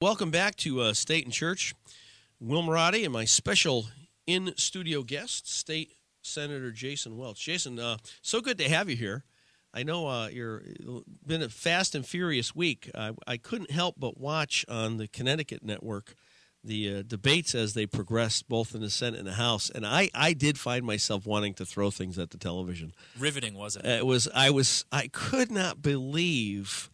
Welcome back to State and Church. Will Marotti and my special in-studio guest, State Senator Jason Welch. Jason, so good to have you here. I know you've been a fast and furious week. I couldn't help but watch on the Connecticut network the debates as they progressed, both in the Senate and the House, and I did find myself wanting to throw things at the television. Riveting, wasn't it? I could not believe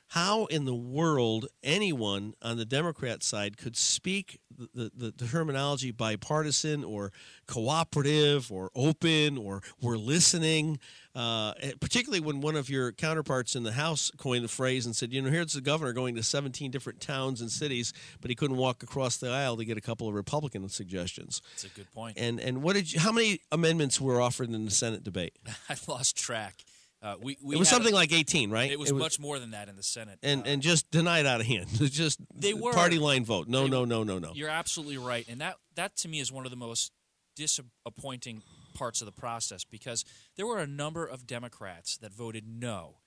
how in the world anyone on the Democrat side could speak the terminology bipartisan or cooperative or open or we're listening, particularly when one of your counterparts in the House coined the phrase and said, here's the governor going to 17 different towns and cities, but he couldn't walk across the aisle to get a couple of Republican suggestions. That's a good point. And how many amendments were offered in the Senate debate? I lost track. It was something like 18, right? It was much more than that in the Senate. And just denied out of hand. Just party line vote. No. You're absolutely right. And that to me is one of the most disappointing parts of the process, because there were a number of Democrats that voted no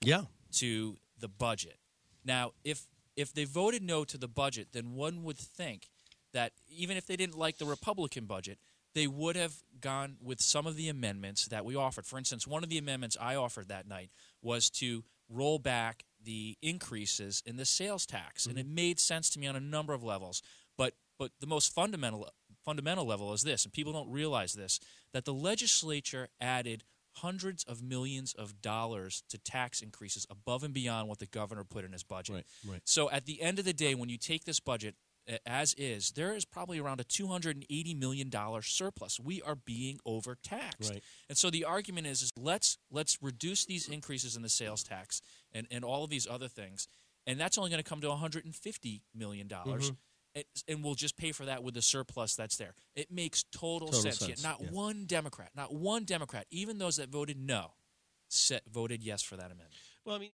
to the budget. Now, if they voted no to the budget, then one would think that even if they didn't like the Republican budget, they would have gone with some of the amendments that we offered. For instance, one of the amendments I offered that night was to roll back the increases in the sales tax, and it made sense to me on a number of levels. But the most fundamental level is this, and people don't realize this, that the legislature added hundreds of millions of dollars to tax increases above and beyond what the governor put in his budget. Right. So at the end of the day, when you take this budget as is, there is probably around a $280 million surplus. We are being overtaxed. Right. And so the argument is let's reduce these increases in the sales tax and all of these other things, and that's only going to come to $150 million, and we'll just pay for that with the surplus that's there. It makes total sense. Yet not one Democrat, even those that voted no, voted yes for that amendment. Well, I mean,